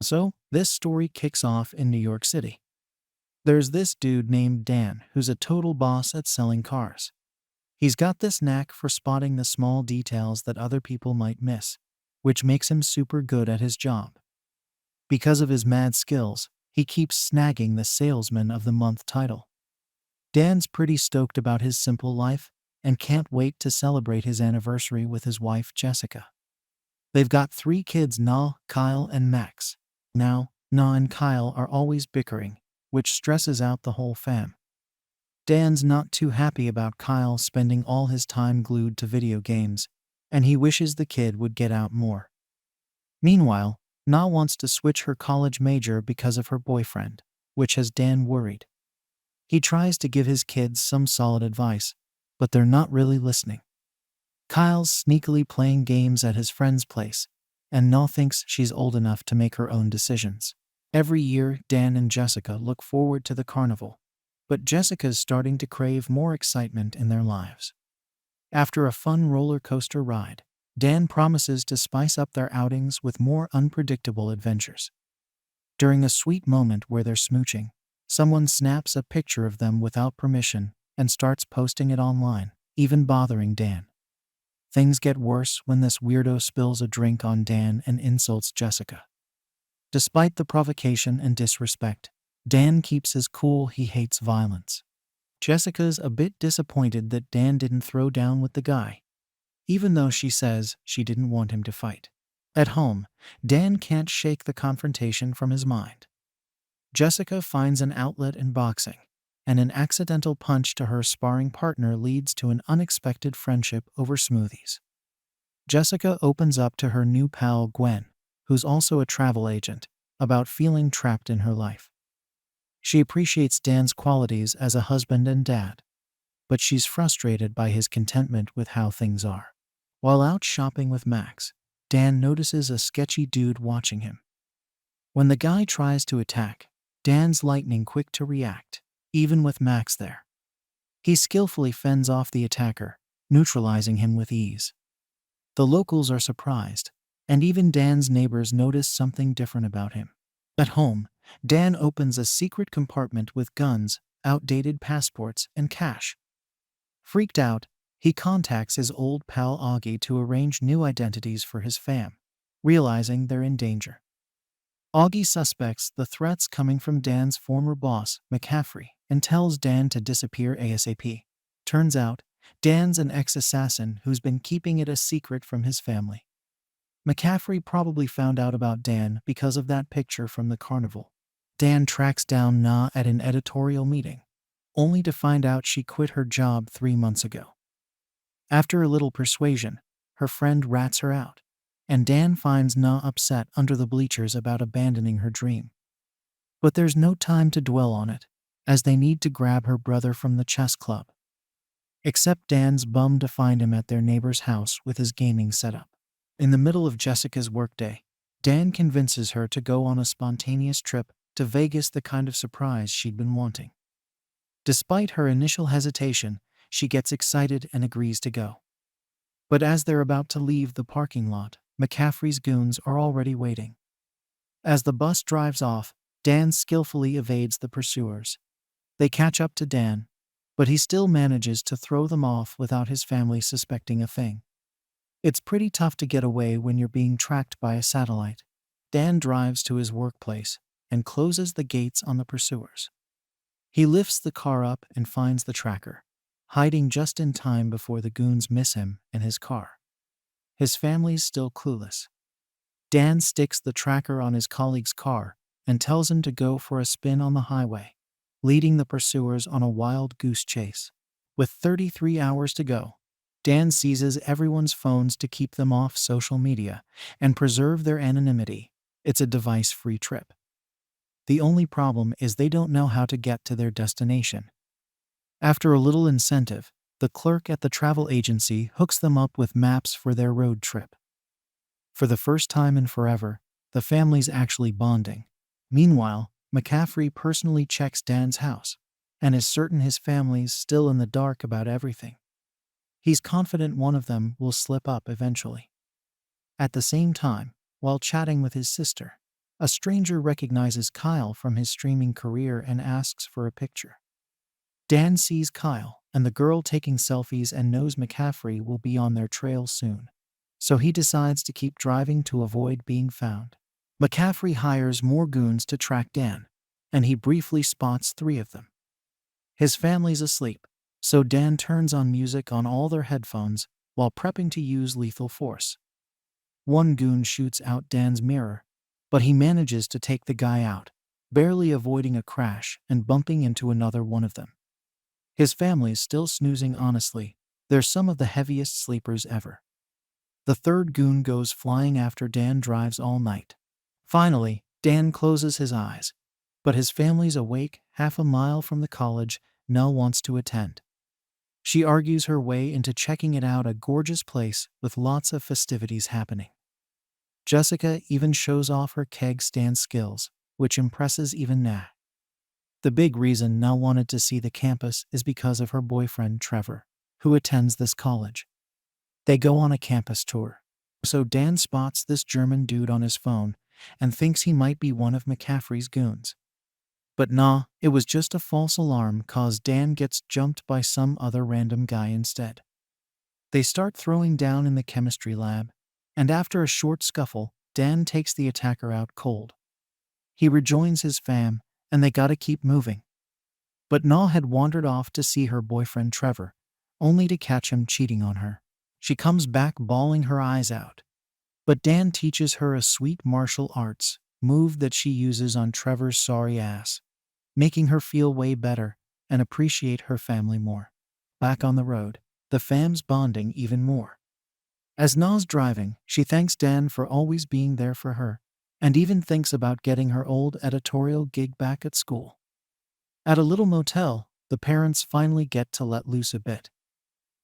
So, this story kicks off in New York City. There's this dude named Dan who's a total boss at selling cars. He's got this knack for spotting the small details that other people might miss, which makes him super good at his job. Because of his mad skills, he keeps snagging the Salesman of the Month title. Dan's pretty stoked about his simple life and can't wait to celebrate his anniversary with his wife Jessica. They've got 3 kids: Na, Kyle, and Max. Now, Na and Kyle are always bickering, which stresses out the whole fam. Dan's not too happy about Kyle spending all his time glued to video games, and he wishes the kid would get out more. Meanwhile, Na wants to switch her college major because of her boyfriend, which has Dan worried. He tries to give his kids some solid advice, but they're not really listening. Kyle's sneakily playing games at his friend's place, and Na thinks she's old enough to make her own decisions. Every year, Dan and Jessica look forward to the carnival, but Jessica's starting to crave more excitement in their lives. After a fun roller coaster ride, Dan promises to spice up their outings with more unpredictable adventures. During a sweet moment where they're smooching, someone snaps a picture of them without permission and starts posting it online, even bothering Dan. Things get worse when this weirdo spills a drink on Dan and insults Jessica. Despite the provocation and disrespect, Dan keeps his cool. He hates violence. Jessica's a bit disappointed that Dan didn't throw down with the guy, even though she says she didn't want him to fight. At home, Dan can't shake the confrontation from his mind. Jessica finds an outlet in boxing, and an accidental punch to her sparring partner leads to an unexpected friendship over smoothies. Jessica opens up to her new pal Gwen, who's also a travel agent, about feeling trapped in her life. She appreciates Dan's qualities as a husband and dad, but she's frustrated by his contentment with how things are. While out shopping with Max, Dan notices a sketchy dude watching him. When the guy tries to attack, Dan's lightning quick to react, even with Max there. He skillfully fends off the attacker, neutralizing him with ease. The locals are surprised, and even Dan's neighbors notice something different about him. At home, Dan opens a secret compartment with guns, outdated passports, and cash. Freaked out, he contacts his old pal Augie to arrange new identities for his fam, realizing they're in danger. Augie suspects the threats coming from Dan's former boss, McCaffrey, and tells Dan to disappear ASAP. Turns out, Dan's an ex-assassin who's been keeping it a secret from his family. McCaffrey probably found out about Dan because of that picture from the carnival. Dan tracks down Na at an editorial meeting, only to find out she quit her job 3 months ago. After a little persuasion, her friend rats her out, and Dan finds Na upset under the bleachers about abandoning her dream. But there's no time to dwell on it, as they need to grab her brother from the chess club. Except Dan's bummed to find him at their neighbor's house with his gaming setup. In the middle of Jessica's workday, Dan convinces her to go on a spontaneous trip to Vegas, the kind of surprise she'd been wanting. Despite her initial hesitation, she gets excited and agrees to go. But as they're about to leave the parking lot, McCaffrey's goons are already waiting. As the bus drives off, Dan skillfully evades the pursuers. They catch up to Dan, but he still manages to throw them off without his family suspecting a thing. It's pretty tough to get away when you're being tracked by a satellite. Dan drives to his workplace and closes the gates on the pursuers. He lifts the car up and finds the tracker, hiding just in time before the goons miss him and his car. His family's still clueless. Dan sticks the tracker on his colleague's car and tells him to go for a spin on the highway, leading the pursuers on a wild goose chase. With 33 hours to go, Dan seizes everyone's phones to keep them off social media and preserve their anonymity. It's a device-free trip. The only problem is they don't know how to get to their destination. After a little incentive, the clerk at the travel agency hooks them up with maps for their road trip. For the first time in forever, the family's actually bonding. Meanwhile, McCaffrey personally checks Dan's house and is certain his family's still in the dark about everything. He's confident one of them will slip up eventually. At the same time, while chatting with his sister, A stranger recognizes Kyle from his streaming career and asks for a picture. Dan sees Kyle and the girl taking selfies and knows McCaffrey will be on their trail soon. So he decides to keep driving to avoid being found. McCaffrey hires more goons to track Dan, and he briefly spots 3 of them. His family's asleep, so Dan turns on music on all their headphones while prepping to use lethal force. One goon shoots out Dan's mirror, but he manages to take the guy out, barely avoiding a crash and bumping into another one of them. His family's still snoozing honestly. They're some of the heaviest sleepers ever. The third goon goes flying after Dan drives all night. Finally, Dan closes his eyes, but his family's awake half a mile from the college Nell wants to attend. She argues her way into checking it out, a gorgeous place with lots of festivities happening. Jessica even shows off her keg stand skills, which impresses even Nah. The big reason Nell wanted to see the campus is because of her boyfriend Trevor, who attends this college. They go on a campus tour. So Dan spots this German dude on his phone and thinks he might be one of McCaffrey's goons. But nah, it was just a false alarm cause Dan gets jumped by some other random guy instead. They start throwing down in the chemistry lab, and after a short scuffle, Dan takes the attacker out cold. He rejoins his fam, and they gotta keep moving. But Nah had wandered off to see her boyfriend Trevor, only to catch him cheating on her. She comes back bawling her eyes out. But Dan teaches her a sweet martial arts move that she uses on Trevor's sorry ass, making her feel way better and appreciate her family more. Back on the road, the fam's bonding even more. As Na's driving, she thanks Dan for always being there for her, and even thinks about getting her old editorial gig back at school. At a little motel, the parents finally get to let loose a bit.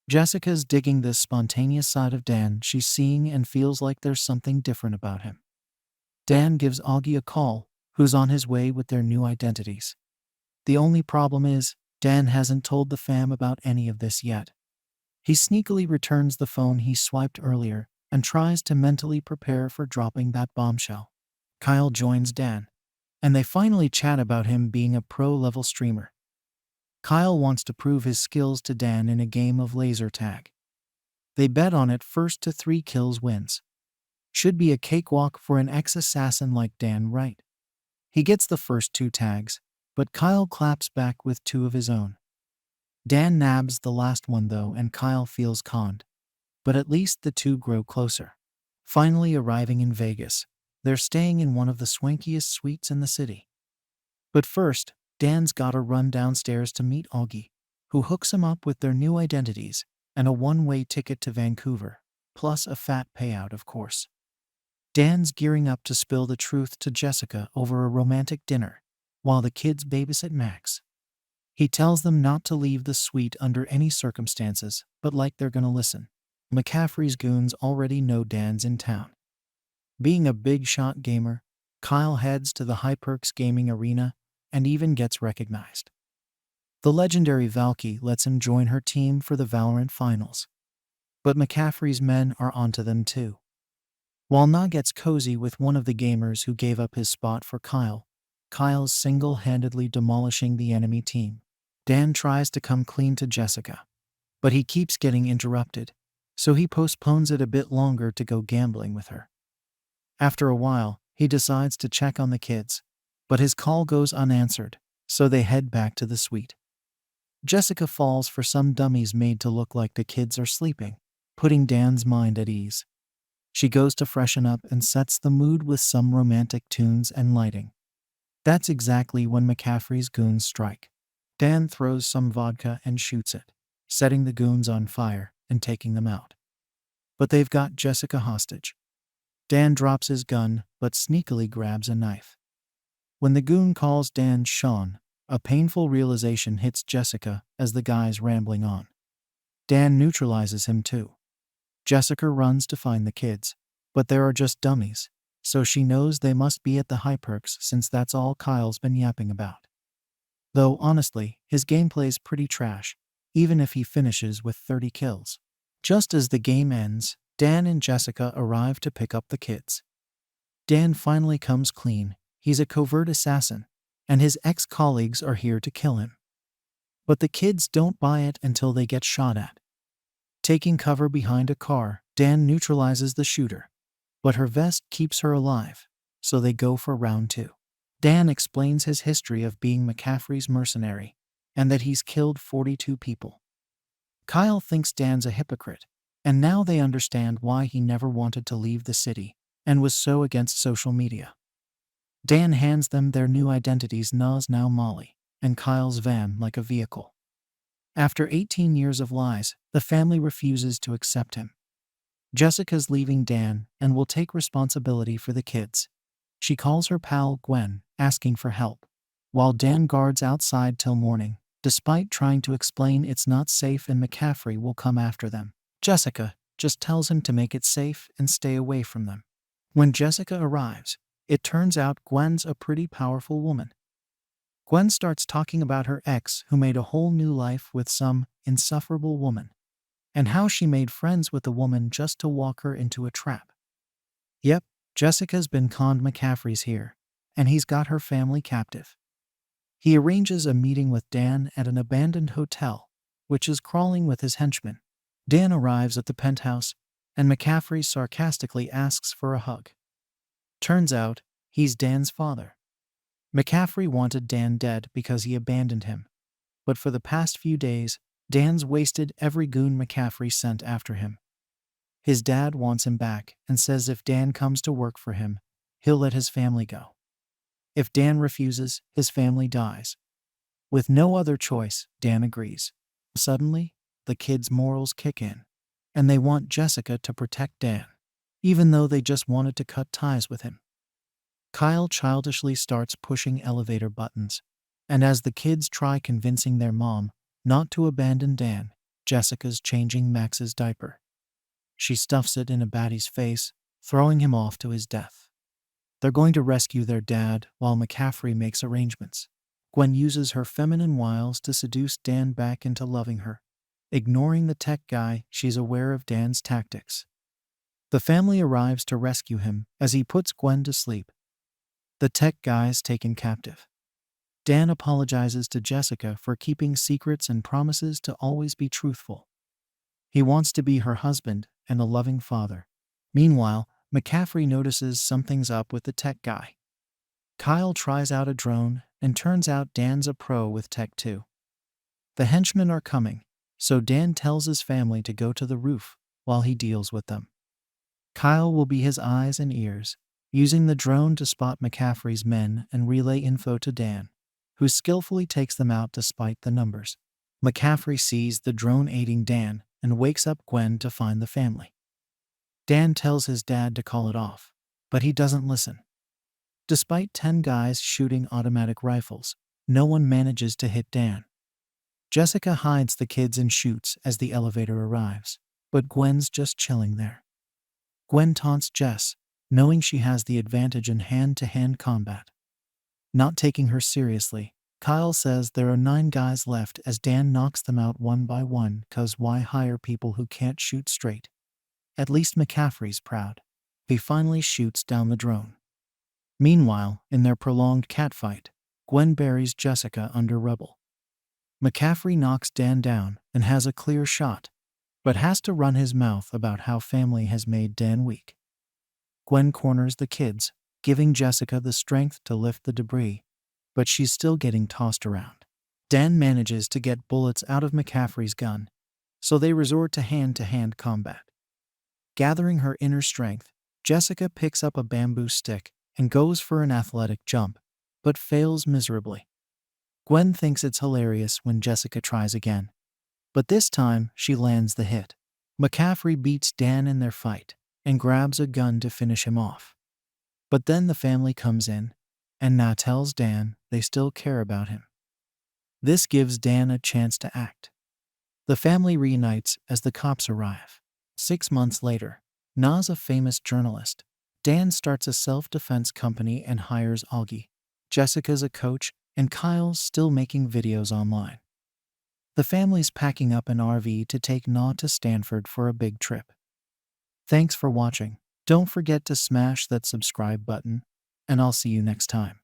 Jessica's digging this spontaneous side of Dan she's seeing and feels like there's something different about him. Dan gives Augie a call, who's on his way with their new identities. The only problem is, Dan hasn't told the fam about any of this yet. He sneakily returns the phone he swiped earlier and tries to mentally prepare for dropping that bombshell. Kyle joins Dan, and they finally chat about him being a pro-level streamer. Kyle wants to prove his skills to Dan in a game of laser tag. They bet on it, first to 3 kills wins. Should be a cakewalk for an ex-assassin like Dan, right? He gets the first 2 tags, but Kyle claps back with 2 of his own. Dan nabs the last one though, and Kyle feels conned. But at least the 2 grow closer. Finally arriving in Vegas, they're staying in one of the swankiest suites in the city. But first, Dan's gotta run downstairs to meet Augie, who hooks him up with their new identities and a one-way ticket to Vancouver, plus a fat payout, of course. Dan's gearing up to spill the truth to Jessica over a romantic dinner, while the kids babysit Max. He tells them not to leave the suite under any circumstances, but like they're gonna listen. McCaffrey's goons already know Dan's in town. Being a big shot gamer, Kyle heads to the HyperX gaming arena and even gets recognized. The legendary Valky lets him join her team for the Valorant finals. But McCaffrey's men are onto them too. While Na gets cozy with one of the gamers who gave up his spot for Kyle, Kyle's single-handedly demolishing the enemy team. Dan tries to come clean to Jessica, but he keeps getting interrupted, so he postpones it a bit longer to go gambling with her. After a while, he decides to check on the kids, but his call goes unanswered, so they head back to the suite. Jessica falls for some dummies made to look like the kids are sleeping, putting Dan's mind at ease. She goes to freshen up and sets the mood with some romantic tunes and lighting. That's exactly when McCaffrey's goons strike. Dan throws some vodka and shoots it, setting the goons on fire and taking them out. But they've got Jessica hostage. Dan drops his gun but sneakily grabs a knife. When the goon calls Dan Sean, a painful realization hits Jessica as the guy's rambling on. Dan neutralizes him too. Jessica runs to find the kids, but there are just dummies, so she knows they must be at the HyperX since that's all Kyle's been yapping about. Though honestly, his gameplay's pretty trash, even if he finishes with 30 kills. Just as the game ends, Dan and Jessica arrive to pick up the kids. Dan finally comes clean. He's a covert assassin, and his ex-colleagues are here to kill him. But the kids don't buy it until they get shot at. Taking cover behind a car, Dan neutralizes the shooter, but her vest keeps her alive, so they go for round two. Dan explains his history of being McCaffrey's mercenary and that he's killed 42 people. Kyle thinks Dan's a hypocrite, and now they understand why he never wanted to leave the city and was so against social media. Dan hands them their new identities, Nas, now Molly, and Kyle's van like a vehicle. After 18 years of lies, the family refuses to accept him. Jessica's leaving Dan and will take responsibility for the kids. She calls her pal Gwen, asking for help, while Dan guards outside till morning, despite trying to explain it's not safe and McCaffrey will come after them. Jessica just tells him to make it safe and stay away from them. When Jessica arrives, it turns out Gwen's a pretty powerful woman. Gwen starts talking about her ex who made a whole new life with some insufferable woman, and how she made friends with the woman just to walk her into a trap. Yep, Jessica's been conned. McCaffrey's here, and he's got her family captive. He arranges a meeting with Dan at an abandoned hotel, which is crawling with his henchmen. Dan arrives at the penthouse, and McCaffrey sarcastically asks for a hug. Turns out, he's Dan's father. McCaffrey wanted Dan dead because he abandoned him, but for the past few days, Dan's wasted every goon McCaffrey sent after him. His dad wants him back and says if Dan comes to work for him, he'll let his family go. If Dan refuses, his family dies. With no other choice, Dan agrees. Suddenly, the kids' morals kick in, and they want Jessica to protect Dan, even though they just wanted to cut ties with him. Kyle childishly starts pushing elevator buttons, and as the kids try convincing their mom not to abandon Dan, Jessica's changing Max's diaper. She stuffs it in a baddie's face, throwing him off to his death. They're going to rescue their dad while McCaffrey makes arrangements. Gwen uses her feminine wiles to seduce Dan back into loving her. Ignoring the tech guy, she's aware of Dan's tactics. The family arrives to rescue him as he puts Gwen to sleep. The tech guy's taken captive. Dan apologizes to Jessica for keeping secrets and promises to always be truthful. He wants to be her husband and a loving father. Meanwhile, McCaffrey notices something's up with the tech guy. Kyle tries out a drone, and turns out Dan's a pro with tech too. The henchmen are coming, so Dan tells his family to go to the roof while he deals with them. Kyle will be his eyes and ears, using the drone to spot McCaffrey's men and relay info to Dan, who skillfully takes them out despite the numbers. McCaffrey sees the drone aiding Dan and wakes up Gwen to find the family. Dan tells his dad to call it off, but he doesn't listen. Despite 10 guys shooting automatic rifles, no one manages to hit Dan. Jessica hides the kids and shoots as the elevator arrives, but Gwen's just chilling there. Gwen taunts Jess, knowing she has the advantage in hand-to-hand combat. Not taking her seriously, Kyle says there are 9 guys left as Dan knocks them out one by one, cause why hire people who can't shoot straight? At least McCaffrey's proud. He finally shoots down the drone. Meanwhile, in their prolonged catfight, Gwen buries Jessica under rubble. McCaffrey knocks Dan down and has a clear shot, but has to run his mouth about how family has made Dan weak. Gwen corners the kids, giving Jessica the strength to lift the debris, but she's still getting tossed around. Dan manages to get bullets out of McCaffrey's gun, so they resort to hand-to-hand combat. Gathering her inner strength, Jessica picks up a bamboo stick and goes for an athletic jump, but fails miserably. Gwen thinks it's hilarious when Jessica tries again, but this time she lands the hit. McCaffrey beats Dan in their fight and grabs a gun to finish him off. But then the family comes in, and Na tells Dan they still care about him. This gives Dan a chance to act. The family reunites as the cops arrive. 6 months later, Na's a famous journalist. Dan starts a self-defense company and hires Augie. Jessica's a coach, and Kyle's still making videos online. The family's packing up an RV to take Na to Stanford for a big trip. Thanks for watching. Don't forget to smash that subscribe button, and I'll see you next time.